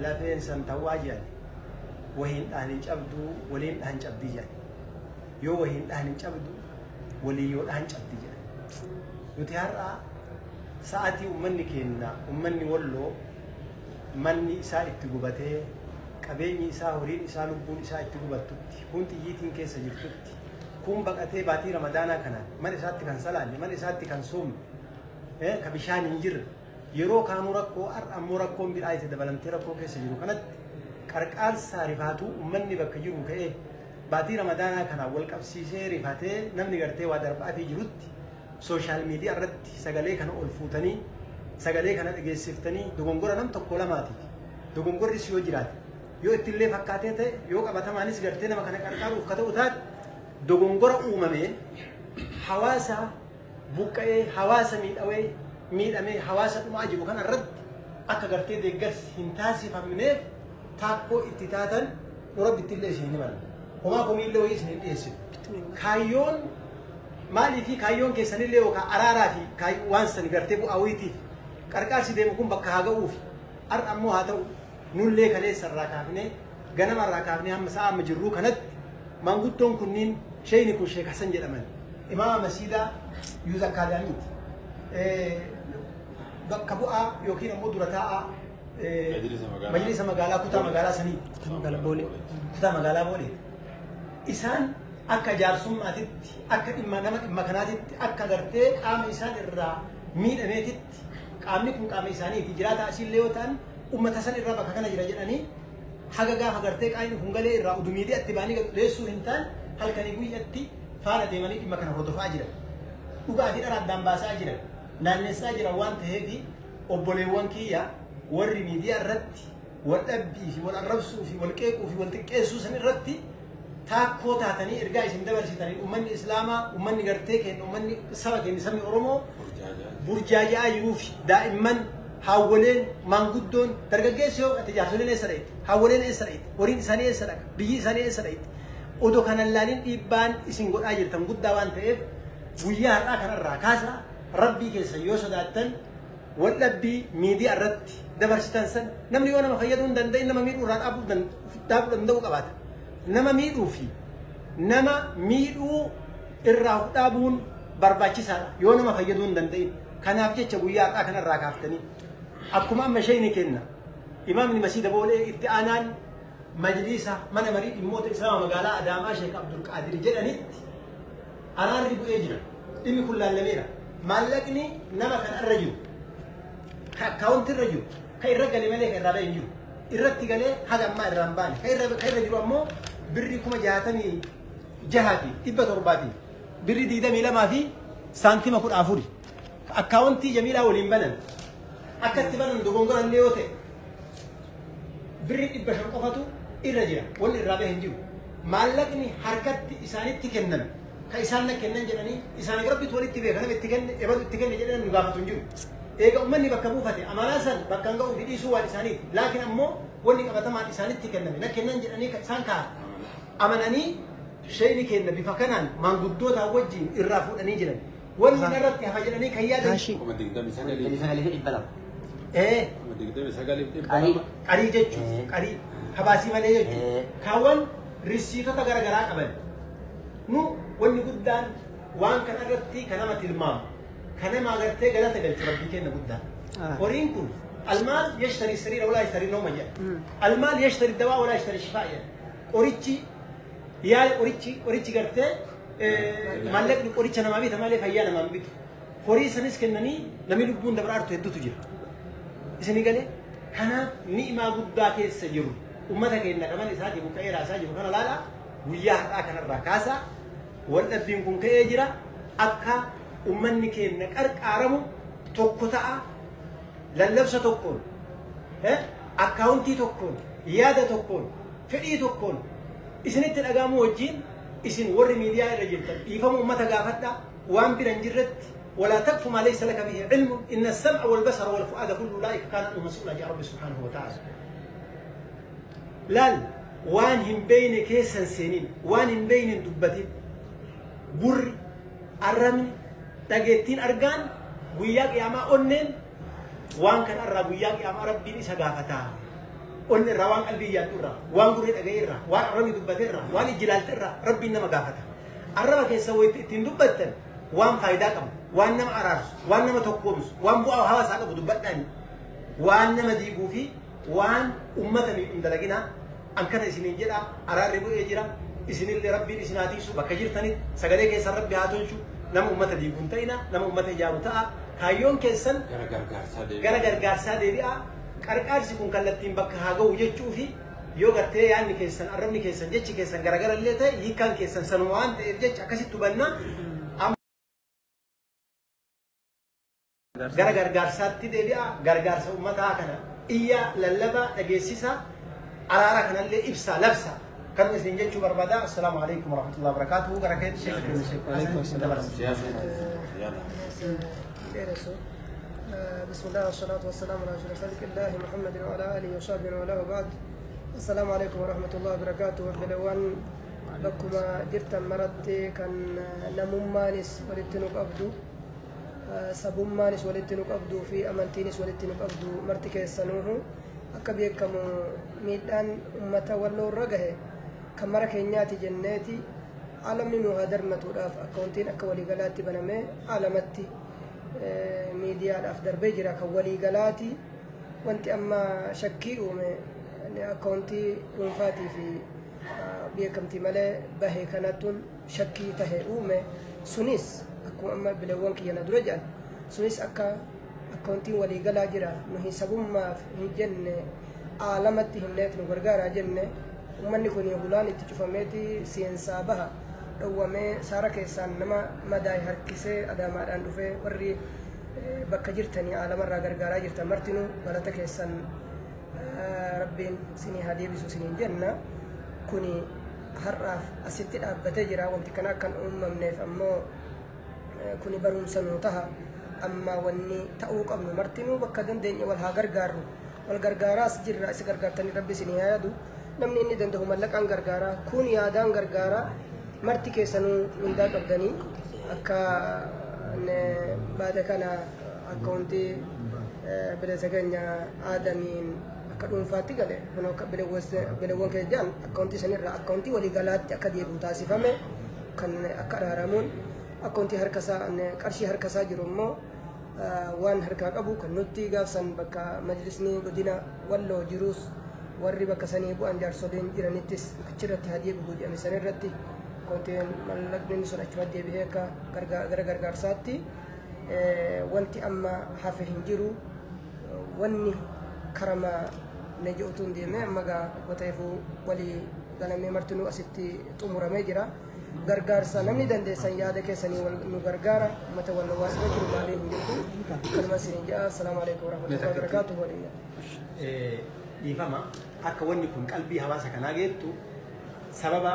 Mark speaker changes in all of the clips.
Speaker 1: لفين سنتواجد وهين أهل جبدو ولين أهل جبديجان يو وهين أهل جبدو وليو أهل جبديجان نتهرأ ساعتي أمني كنا أمني ولو مني إساء التجوبته كبيني إساء هورين إساء لبون إساء التجوبتوتي كنت يجيتين كيس جرتوتي كم بقتي باتي رمضان كنا من إساء تكن سلاني من إساء تكن صوم كبيشان ينجر يرو كانوا ركو أمو ركو بالآية دبلنتي ركو كيس جرو كانت كركال سارفاتو أمني بكجرو كإيه باتي رمضان كنا والكبسيسي رفاته نمني قرتي ودرباتي جروتي سوشيال ميديا رد سجلي كانوا ألفوتني سجلي كانت جسفتني دوغونغورا نم تقولا ماتي دوغونغوري سيو جرات يو اتلي فكاتته يو كبتا مانيس قرتنا ما كان كاركار وفكته وثاد دوغونغورا أممي حواسا بوكاي حواسا ميد أمي حواسا ما أجيبو كان الرد أكا قرتي دقس هنتاسي فمنه تاكو اتتاتا ورب اتلي شيني مال هما قومي اللي ويسني الإيسي كايون مالي في كايون كيساني اللي وكا أرارا في كاي وانسان قرتبو أويتي كاركاسي ديمكم بكا هاقوفي أمو هاتو نون ليك ليه سراكافني غنم الراكافني هم مساء مجرو كانت مانغوتون كنين شيء نكون شيء حسن جدًا إمام مسيدا يوزا كاداميت بكبوعة يوكين مدرتاء مجلس مقالة كتا مقالة سني كتا مقالة بولي إسان أكا جارسوم أتت أكا إما كانت أكا درتي قام إسان الرا مين أميتت قامني كن قام إساني تجرات أسيل ليوتان أمة سن الرا بكا كان جراني حاجة هجرتي كاين هنغلي الرا ودميدي أتباني ليسو هنتان هل كان يقول يأتي فانا ديماني إما كان هردفا أجرا وبعدين أراد دامباسا أجرا نانسا أجرا وان تهدي أبولي وان كيا ورّي ميديا الرد والأبي في والأربسو في والكيكو في والتكيسو سن الرد تاكو تاتني إرجع اسم دبر سيتاني أمني إسلاما أمني قرتك أمني سبق إن سمي أورمو برجاجا يوفي دائما حاولين مانغودون ترجعيسو أتجاسولين إسرائيل حاولين إسرائيل ورين إساني إسرائيل بيجي إساني إسرائيل ودو كان اللالين إبان إسنقول أجر تنقول دوان تيف ويا الآخر الركاسة ربي كيسيوسو داتن واللبي ميديا الرد دبر سيتانسن نمني وانا مخيدون دندين نما ميدو راد أبو داب دندو قبات نما ميدو في نما ميدو الراو دابون برباچي سارا يونا مخيدون دندين كان أفجع ويا الآخر الركافتني أبكم أما شيء نكنا إمام المسيد بقول اتعانان مجلسة من مريض الموت الإسلام مقالة أدام شيخ عبد القادر جلنيت أنا ريبو إجرا إمي كل اللميرة مالكني نما كان الرجل كاونت الرجل كاي الرجل ملك الرابع ينجو الرتي قال هذا ما الرمبان كاي الرجل أمو بري كم جهاتني جهاتي إبى ترباتي بري ديدا ميلا ما في سانتي ما كل أفوري أكاونتي جميلة وليمبنا أكتبنا ندوغونغر النيوتة بري إبى شرقفتو الرجال ولا الرابع هنجو مالكني حركة إساني تكنن كإساننا كنن جناني إساني قرب بتولد تبيه كنا بتكن إبادة تكن جنان نقافة تنجو إيه أمني بكمو فتى أمانة سن بكنجو في ديسوا إساني لكن أمو ولي كبتما إساني تكنن لكنن جناني كإسان كار أمانني شيء كنا بفكران ما نقدو تاوجين الرافو أني جنان ولي نرد كهجناني كياد
Speaker 2: ماشي مثال إبلا
Speaker 1: إيه قري جتشو قري habasi malee jechuudha. Kaawwan risiitota garaagaraa qaban. Nu wanni guddaan waan kana irratti kan nama tilmaamu. Kan nama agartee galata galchu rabbii kenna guddaan. Horiin kun almaal yashtari sariira walaa yashtari nooma jedha. Almaal yashtari dawaa walaa yashtari shifaa jedha. Qorichi gartee maallaqni qoricha namaa bita malee fayyaa namaa hin bitu. Horii sanis kennanii namni lubbuun dabaraartu hedduutu jira. Isinii galee kanaaf ni'imaa guddaa keessa jiru. أمتها كأن كمان إسحاق بكير أساج بكنا لا وياه أكن الركاسة ولا بينكم كأجرا أكا أمني كأن أرك أرمو تقطع للبسة تكون أكاونتي تكون يادة تكون فدي تكون إسنت الأجامو وجين إسن ور ميديا الرجل يفهم أمتها قافتنا وان برنجرت ولا تكف ما ليس لك به علم إن السمع والبصر والفؤاد كل أولئك كانت مسؤولا عن رب سبحانه وتعالى لال وان هم بين كيسن سنين وان هم بين دبتين بر الرمل تجتين أرجان وياك يا ما أنن وان كان الرب وياك يا ما ربي نسجافته أن الروان قلبي يدورا وان قريت أجيرا وان رمي دبتيرا وان الجلال ترا ربي إنما قافته الربا كي سويت تندبتن وان فايداكم وان نم عرارس وان نم تقومس وان بوا هوا ساقة بدبتني وان نم ديبو في وان أمتني إندلقنا أم كان إسنين جرا عرار ربو إجرا إسنين لربي إسناتي سو بكجير تاني سجلي كي سر ربي هاتونشو نم أمة ديبون تينا نم أمة جاوتا هايون كيسن غرغر غارسا ديبيا qarqaarsi kun kallattiin bakka haa ga'u jechuu fi yoo gartee yaanni keessan arrabni keessan jechi keessan garagara illee ta'e hiikkaan keessan sanuma waan ta'eef jecha akkasitti hubanna gara gargaarsaatti deebi'a gargaarsa uummataa kana iyya lallaba dhageessisa araara kanallee ibsa labsa kan isin jechuu barbaada assalaamu alaykum warahmatullahi wabarakatuh gara keetti sheekh
Speaker 3: بسم الله والصلاة والسلام على أشرف خلق الله محمد وعلى آله وصحبه وله وبعد السلام عليكم ورحمة الله وبركاته بلوان بكما جرت مرت كان نممانس ولتنك أبدو سبمانس ولتنك أبدو في أمانتينس ولتنك أبدو مرتك السنوه أكبيكم ميدان أمة ولو الرجه كمرة كينياتي جناتي عالمي مهادر متوراف أكونتين أكولي قلاتي بنامي عالمتي ميديا الأفضل بيجرا كولي قلاتي وانت أما شكي أكونتي ونفاتي في بيكمتي ملي بهي كانتون شكي تهي سونيس أكو أما بلوانك يندرجان سونيس أكونتي ولي قلا جرا نهي سبوم ما في جنة عالمتي هنات نغرغارا جنة ومن يكون يقولان تشوفميتي سينسا بها ومي سارك إنسان نما مداي هركسة أدام أدان دفع وري بكجرتني على مرة غرغرة جرت مرتينو بلاتك إنسان ربين سني هدي بسو سنين جنة كوني هرف أسيت بتجرا وانت كان منف أما كوني بروم سنوتها أما وني تأوق أبن مرتينو بكدن دني والها غرغارو والغرغاراس جرا سغرغرتني ربي سني هادو نمني إني دنده ملك أن غرغارا كوني آدان غرغارا مرتي كيسانو من دار قبضاني أكا بعد كان أكونتي بلا سكنيا آدمين أكا فاتي قال هنا بلوان كجان أكونتي سنير أكونتي ولي قالات أكادي بوتاسي فمي كان أكا رارمون أكونتي هركسا كرشي هركسا جرومو وان هركا قبو كان نوتي قافسان بكا مجلسني قدنا ولو جروس warri bakka sanii bu'an jaarsoleen jiranittis achirratti hadiyee guguudhame sanirratti konteen mallaqni sun achuma deebi'ee akka gara gargaarsaatti wanti amma hafe hin jiru wanni karama ne je'utuun deemee amma gaa qoteefuu walii galamee martinuu asitti xumuramee jira gargaarsa namni dandeessan yaada keessanii nu gargaara mata wal waasina jiru maalee hin jirtu kalma isin ja'a assalaamu alaykum warahmatullahi wabarakatuh waliya
Speaker 1: dhiifama akka wanni kun qalbii hawaasa kanaa geettu sababa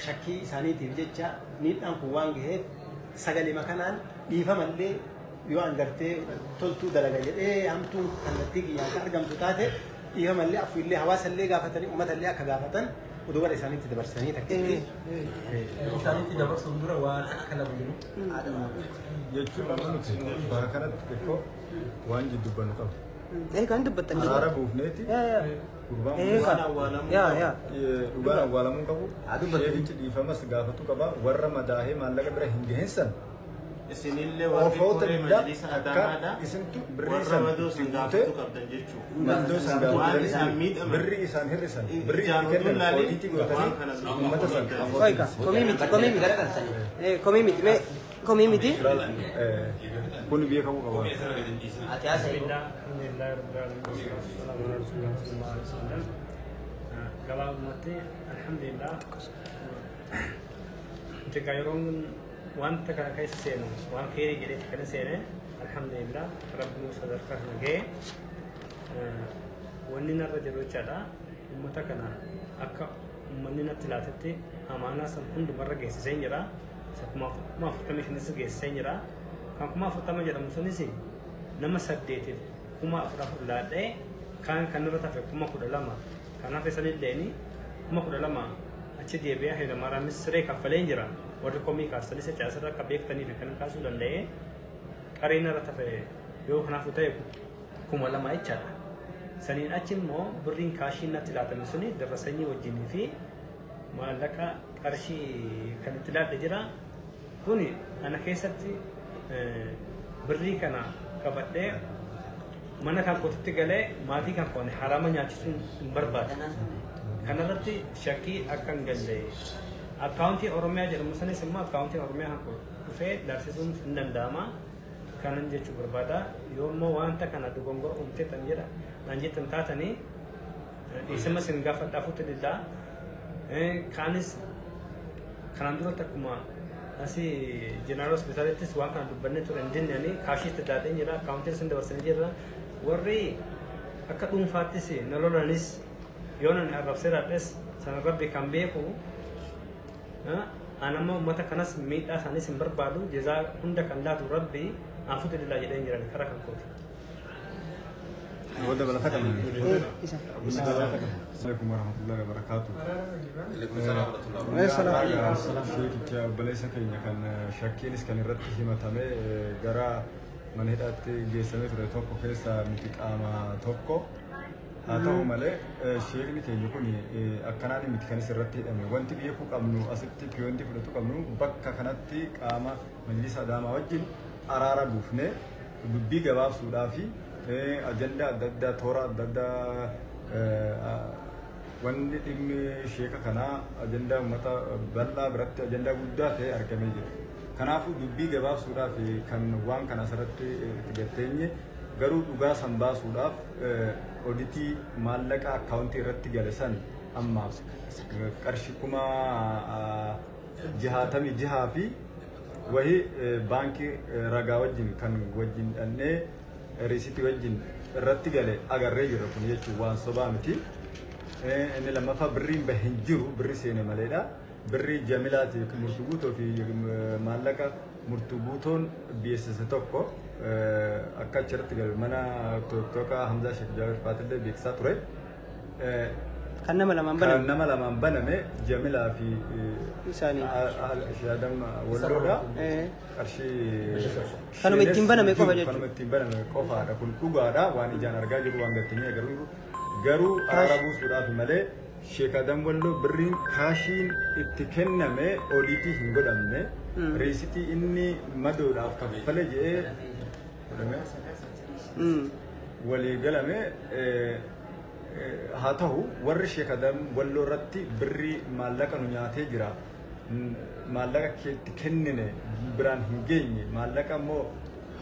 Speaker 1: shakkii isaaniitiif jecha miidhaan kun waan gaheef sagalee makanaan dhiifamallee yoo an gartee toltuu dalaga jedhee hamtuun kallattii kiyyaan kan argamtu taate dhiifamallee afuullee hawaasallee gaafatanii uummatallee akka gaafatan oduu gara isaaniitti dabarsanii takkitti isaaniitti dabarsuun dura waan akka lamu
Speaker 4: jechuun nuti bara kanatti xiqqoo waan jiddubbannu qabu.
Speaker 3: kan dubbattan
Speaker 4: Araara buufneeti dhugaan awwaalamuu qabu sheerichi dhiifamas gaafatu qaba warra madaahee maallaqa bira hin gahinsan
Speaker 2: isinillee warri majlisa adaamaadha
Speaker 4: isintu
Speaker 2: warra madoo san gaafatu qabdan jechuudha
Speaker 4: madoo san gaafatan birri isaan hir'isan birri kennan qoodiitii gootanii uummata san
Speaker 3: komii miti community
Speaker 4: kun biyya kamuu qaba
Speaker 5: alhamdulillah rabbil alamin wassalamu ala rasulillah sallallahu alaihi wasallam gabaabumatti alhamdulillah integayeroon wanta kana keessa seenu waan keenya jedhee kana seene alhamdulillah rabbiin sadarkaa kana ga'e wanni narra jiru jechaadha ummata kana akka ummanni natti laatetti amaanaa san hundumarra geessisee jira kuma afurtamii shanis geessisee jira kan kuma afurtama jedhamu sunis nama saddeetiif kuma afur laadhee kan irra tafe kuma 12 kan hafe sanilleeni kuma 12 achi deebi'ee hayilamaaraamis siree kaffalee jira warri komii kaasanis caasirra akka beektanii fi kan kaasuu danda'ee qareena irra tafe yoo kanaafuu ta'e kuma 2 jechaadha سنين أجمع برين كاشين نتلات مسوني درسني وجيني في مالك أرشي كانت تلات دجرا هوني أنا كيستي بري كنا كبتة mana kan kotitti galee maatii kan koone harama nyaachisuun hin barbaadu. Kanarratti shakkii akka hin galle akkaawuntii Oromiyaa jedhamu sanis immoo akkaawuntii Oromiyaa kan dhufee larsisuun hin danda'ama. Kanan jechuu barbaada. Yoo immoo wanta kana dogongora uumtee tan jedha naan jettan taatanii dhiisama sin gaafadhaafuutti dillaa. Kaanis kanaan duratti akkuma asii jeneraal hospitaalittis waan kana dubbannee ture hin dinnanii kaashii itti daadhee jira akkaawuntiin sin dabarsanii jirra. Warri akka dhuunfaattis nololanis yoo nan arrabseeraadhes sana rabbi kan beeku anamma uummata kanas miidhaa isaaniis hin barbaadu jazaa hunda kan laatu rabbi aanfuutu dillaa jedheen jiran karaa kan kooti.
Speaker 4: وده بلا فتح السلام ورحمة الله وبركاته.
Speaker 2: عليكم السلام ورحمة الله
Speaker 4: وبركاته. شيء كتير بليس كأنه كان شاكين إسكان الرتي هما تامه جرا من هذا جسمه في توكو كيسا متك أما توكو هذا هو ماله شيء اللي كأنه يكوني أكناني متكاني الرتي أمي وانتي بيكو كامنو أسبتي بيوانتي فلتو كامنو بك كناتي أما مجلس أدام وجين أرارا بوفنه ببي جواب سودافي agenda adda toora adda wanti dhimmi sheeka kanaa agenda uummata bal'aa biratti agenda guddaa ta'e argamee jira. Kanaafuu dubbii gabaabsuudhaaf kan waan kana asirratti gateenye garuu dhugaa san baasuudhaaf oditii maallaqa akkaawuntii irratti gale san ammaaf qarshii 66,000 fi wahii baankii ragaa wajjin kan wajjin dhannee riisitii wajjin irratti gale agarree jirra kun jechuun waan sobaa miti. Inni lammaffaa birriin bahin jiru birri seene maleedha. Birri jamilaati murtuu guutoo fi maallaqa murtuu guutoon beeksisa tokko akka achirratti galu mana tokkoka Hamzaa Sheek Jaawir Faatillee beeksisaa ture.
Speaker 3: Kan nama lamaan
Speaker 4: baname jamilaa fi shaadam walloodha. Qarshii
Speaker 3: kanuma ittiin baname qofa jechuudha.
Speaker 4: Kanuma ittiin baname qofaadha kun dhugaadha waan ijaan argaa jiru waan gattanii garuu araara buusuudhaaf malee Sheek Adam Walloo birriin kaashiin itti kenname oliitii hin godhamne riisitii inni madoodhaaf kaffale jedhee walii galame haa ta'u warri Sheek Adam Walloo irratti birrii maallaqa nu nyaatee jira. Maallaqa itti kennine biraan hin geenye maallaqa immoo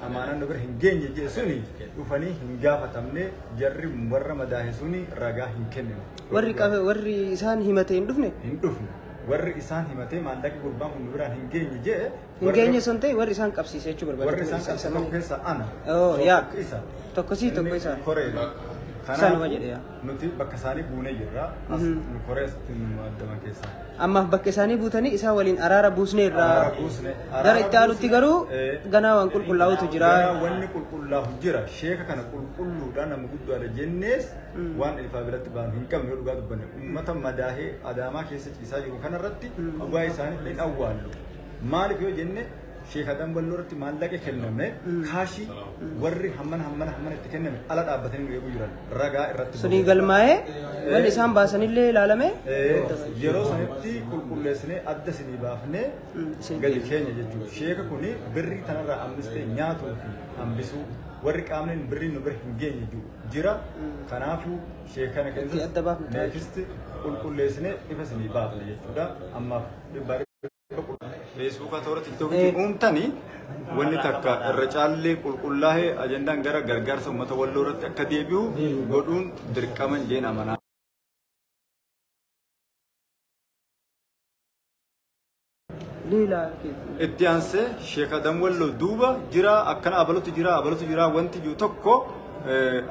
Speaker 4: amaanaan nu bira hin geenye jedhe suni dhufanii hin gaafatamne jarri warra madaahe suni ragaa hin kennine.
Speaker 3: Warri isaan himate hin dhufne?
Speaker 4: Hin dhufne. Warri isaan himate maallaqi gurbaan kun nu biraan hin geenye jedhe.
Speaker 3: Hin geenye sun ta'e warri isaan qabsiise jechuu barbaadu.
Speaker 4: Warri isaan qabsiisan keessa ana.
Speaker 3: Tokko isaa.
Speaker 4: Koreedha.
Speaker 3: Sanuma jedhe yaa.
Speaker 4: Nuti bakka isaanii buunee jirra. As nu koreessatti nu addaman keessa.
Speaker 3: Ammaaf bakka isaanii buutanii isaa waliin araara buusnee irraa. Gara itti aanutti garuu ganaa waan qulqullaa'utu jira.
Speaker 4: Wanni qulqullaa'u jira. Sheeka kana qulqulluudhaan nama guddaadha jennees waan ilfaa biratti baanu hin qabne yoo dhugaa dubbanne uummata madaahee adaamaa keessa ciisaa jiru kanarratti dhugaa isaanii hin awwaallu. Maaliif yoo jenne Sheek Adam Walloo irratti maallaqa kenname kaashii warri hammana itti kenname ala dhaabbatanii nu eeguu jiran ragaa irratti.
Speaker 3: Sunii galmaa'ee wanni isaan baasanillee ilaalame.
Speaker 4: Yeroo sanitti qulqulleessinee adda sinii baafnee gadi keenya jechuudha. Sheeka kuni birrii tanarraa ammistee nyaatuu fi hambisuu warri qaamni birrii nu bira hin geenye jira. Kanaafuu sheekana keessatti neekisti qulqulleessinee ifa sinii baafne jechuudha. Ammaaf Facebook toora TikTokii uumtanii wanni takka irra caallee qulqullaa'ee ajandaan gara gargaarsa uummata Walloo irratti akka deebi'u godhuun dirqama jeen amanaa. Itti aansee Sheek Adam Walloo duuba jira akkana abalutu jira wanti jiru tokko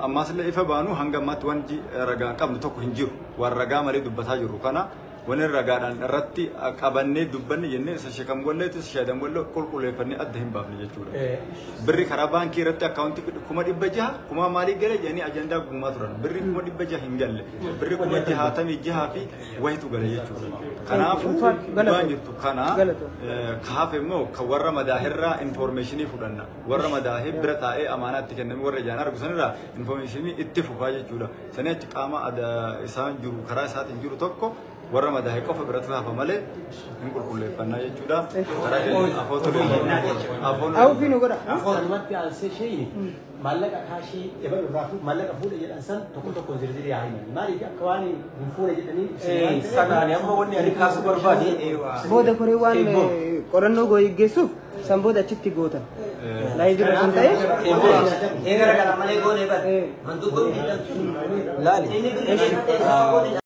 Speaker 4: ammaas illee ifa baanu hanga ammaatti wanti ragaa qabnu tokko hin jiru waan ragaa malee dubbataa jiru kana ragaadhaan irratti qabannee dubbanne jennee isa shakam golleetis shaadam golloo qulqulleeffannee adda hin baafne jechuudha. Birri karaa baankii irratti akkaawuntii 600,000 kuma maalii galee jedhanii ajandaa guumaa turan. Birri 600,000 hin galle. Birri 66,000 fi wayitu gale jechuudha. Kanaafuu waan jirtu kana kaafe immoo kan warra madaahirraa informationii fudhanna. Warra madaahir bira taa'ee amaanaatti kenname warra ijaan argu sanirraa informationii itti fufaa jechuudha. Sanii achi qaama isaan jiru karaa isaatiin jiru tokko warra madaahir qofa biratti hafa malee hin qulqulleeffannaa jechuudha.
Speaker 1: Afuun godha. Afuun alsee shayini maallaqa kaashii ebalu raafu maallaqa fuudhe jedhan san tokko zirzirii haa himan. Maaliif akka waan hin fuudhe jedhanii sanaan amma wanni ani kaasuu barbaade
Speaker 3: booda koree waan qorannoo gaggeessuuf san booda achitti gootan. Laayibira kan ta'e
Speaker 1: eegara kana malee goone bad mandubboo hin danda'u. Laali.